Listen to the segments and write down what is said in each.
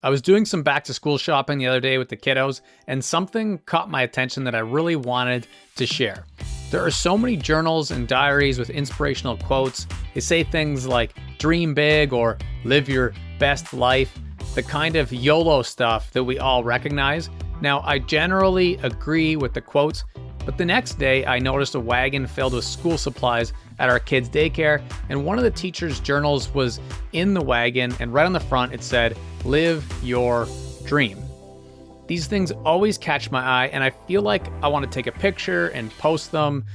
I was doing some back to school shopping the other day with the kiddos, and something caught my attention that I really wanted to share. There are so many journals and diaries with inspirational quotes. They say things like dream big or live your best life, the kind of YOLO stuff that we all recognize. Now, I generally agree with the quotes, but the next day I noticed a wagon filled with school supplies at our kids' daycare, and one of the teacher's journals was in the wagon, and right on the front it said, "Live your dream." These things always catch my eye, and I feel like I want to take a picture and post them.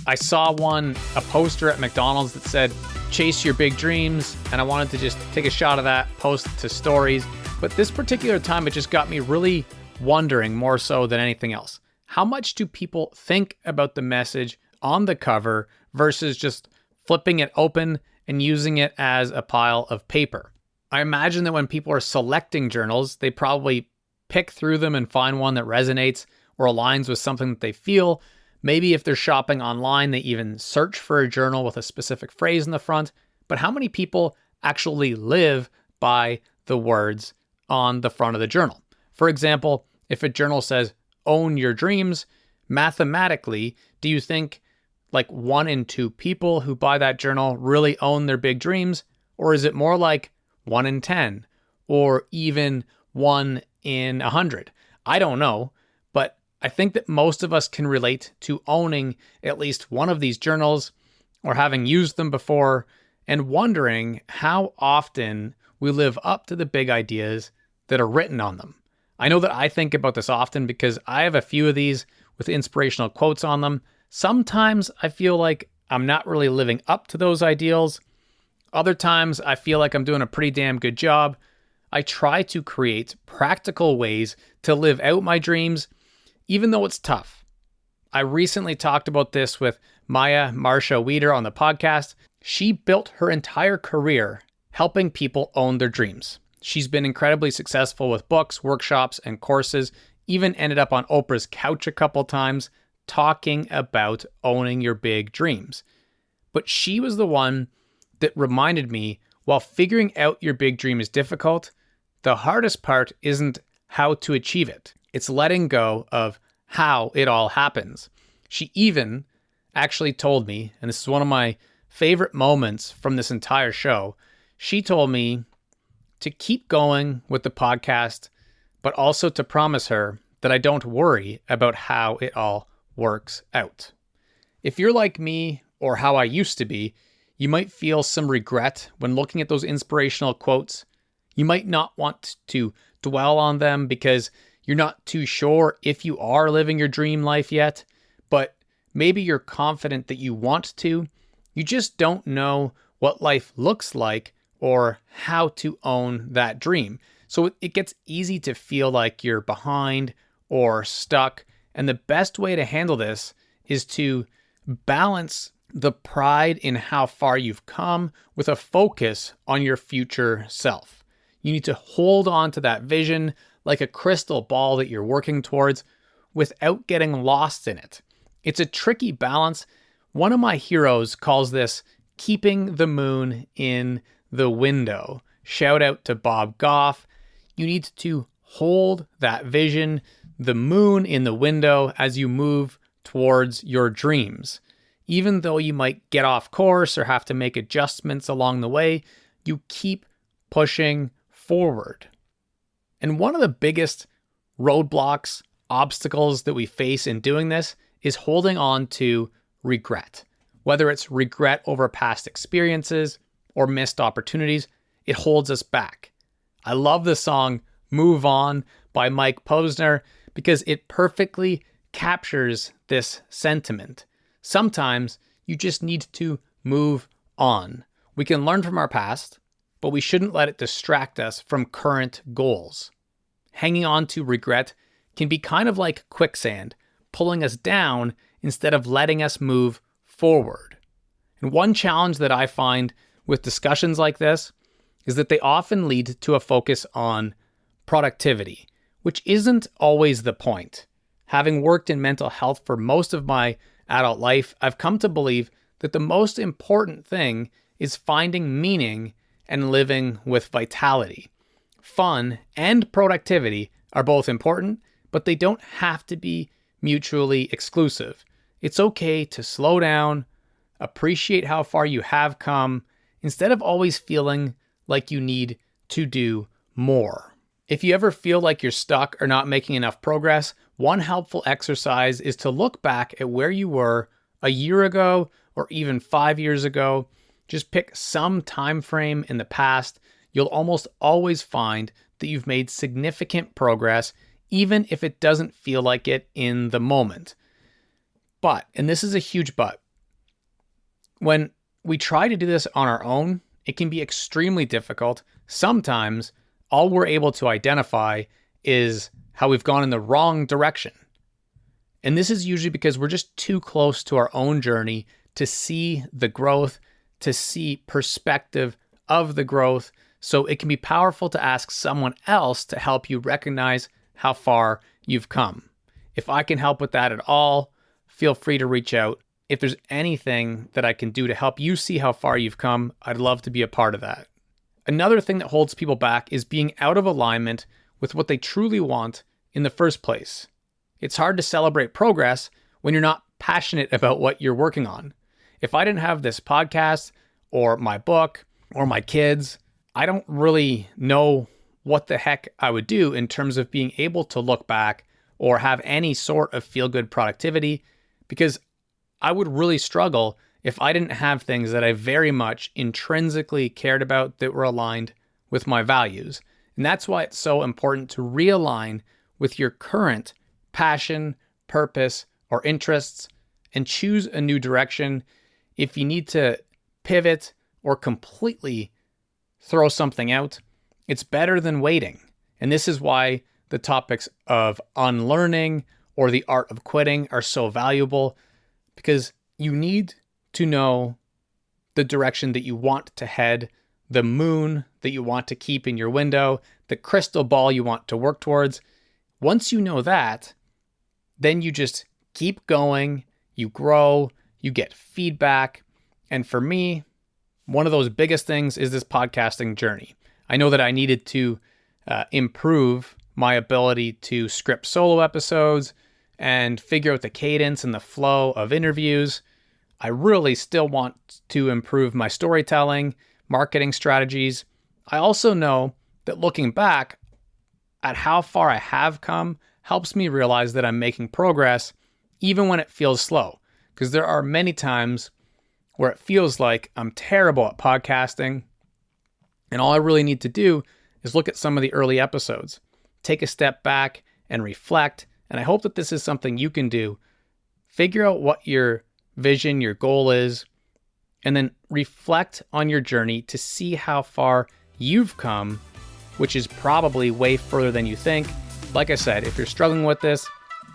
I saw a poster at McDonald's that said, "Chase your big dreams," and I wanted to just take a shot of that, post to stories. But this particular time, it just got me really wondering, more so than anything else. How much do people think about the message on the cover versus just flipping it open and using it as a pile of paper? I imagine that when people are selecting journals, they probably pick through them and find one that resonates or aligns with something that they feel. Maybe if they're shopping online, they even search for a journal with a specific phrase in the front. But how many people actually live by the words on the front of the journal? For example, if a journal says, "Own your dreams," mathematically, do you think like 1 in 2 people who buy that journal really own their big dreams? Or is it more like 1 in 10 or even 1 in 100? I don't know, but I think that most of us can relate to owning at least one of these journals or having used them before and wondering how often we live up to the big ideas that are written on them. I know that I think about this often because I have a few of these with inspirational quotes on them. Sometimes I feel like I'm not really living up to those ideals. Other times I feel like I'm doing a pretty damn good job. I try to create practical ways to live out my dreams, even though it's tough. I recently talked about this with Maya Marsha Weeder on the podcast. She built her entire career helping people own their dreams. She's been incredibly successful with books, workshops, and courses, even ended up on Oprah's couch a couple times talking about owning your big dreams. But she was the one that reminded me, while figuring out your big dream is difficult, the hardest part isn't how to achieve it. It's letting go of how it all happens. She even actually told me, and this is one of my favorite moments from this entire show, she told me to keep going with the podcast, but also to promise her that I don't worry about how it all works out. If you're like me, or how I used to be, you might feel some regret when looking at those inspirational quotes. You might not want to dwell on them because you're not too sure if you are living your dream life yet, but maybe you're confident that you want to. You just don't know what life looks like or how to own that dream. So it gets easy to feel like you're behind or stuck. And the best way to handle this is to balance the pride in how far you've come with a focus on your future self. You need to hold on to that vision like a crystal ball that you're working towards without getting lost in it. It's a tricky balance. One of my heroes calls this keeping the moon in the window. Shout out to Bob Goff. You need to hold that vision, the moon in the window, as you move towards your dreams. Even though you might get off course or have to make adjustments along the way, you keep pushing forward. And one of the biggest roadblocks, obstacles that we face in doing this is holding on to regret. Whether it's regret over past experiences or missed opportunities, it holds us back. I love the song "Move On" by Mike Posner because it perfectly captures this sentiment. Sometimes you just need to move on. We can learn from our past, but we shouldn't let it distract us from current goals. Hanging on to regret can be kind of like quicksand, pulling us down instead of letting us move forward. And one challenge that I find with discussions like this is that they often lead to a focus on productivity, which isn't always the point. Having worked in mental health for most of my adult life, I've come to believe that the most important thing is finding meaning and living with vitality. fun, and productivity are both important, but they don't have to be mutually exclusive. It's okay to slow down, appreciate how far you have come, instead of always feeling like you need to do more. If you ever feel like you're stuck or not making enough progress, one helpful exercise is to look back at where you were a year ago or even 5 years ago. Just pick some time frame in the past. You'll almost always find that you've made significant progress, even if it doesn't feel like it in the moment. But, and this is a huge but, when we try to do this on our own, it can be extremely difficult. Sometimes all we're able to identify is how we've gone in the wrong direction. And this is usually because we're just too close to our own journey to see the growth, to see perspective of the growth. So it can be powerful to ask someone else to help you recognize how far you've come. If I can help with that at all, feel free to reach out. If there's anything that I can do to help you see how far you've come, I'd love to be a part of that. Another thing that holds people back is being out of alignment with what they truly want in the first place. It's hard to celebrate progress when you're not passionate about what you're working on. If I didn't have this podcast or my book or my kids, I don't really know what the heck I would do in terms of being able to look back or have any sort of feel-good productivity, because I would really struggle if I didn't have things that I very much intrinsically cared about that were aligned with my values. And that's why it's so important to realign with your current passion, purpose, or interests and choose a new direction. If you need to pivot or completely throw something out, it's better than waiting. And this is why the topics of unlearning or the art of quitting are so valuable, because you need to know the direction that you want to head, the moon that you want to keep in your window, the crystal ball you want to work towards. Once you know that, then you just keep going, you grow, you get feedback. And for me, one of those biggest things is this podcasting journey. I know that I needed to improve my ability to script solo episodes and figure out the cadence and the flow of interviews. I really still want to improve my storytelling, marketing strategies. I also know that looking back at how far I have come helps me realize that I'm making progress even when it feels slow. Because there are many times where it feels like I'm terrible at podcasting, and all I really need to do is look at some of the early episodes, take a step back and reflect. And I hope that this is something you can do. Figure out what your vision, your goal is, and then reflect on your journey to see how far you've come, which is probably way further than you think. Like I said, if you're struggling with this,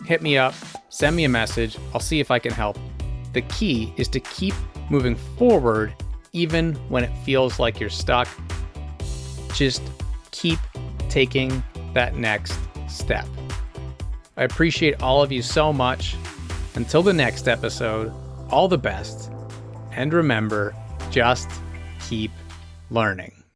hit me up, send me a message. I'll see if I can help. The key is to keep moving forward even when it feels like you're stuck. Just keep taking that next step. I appreciate all of you so much. Until the next episode, all the best. And remember, just keep learning.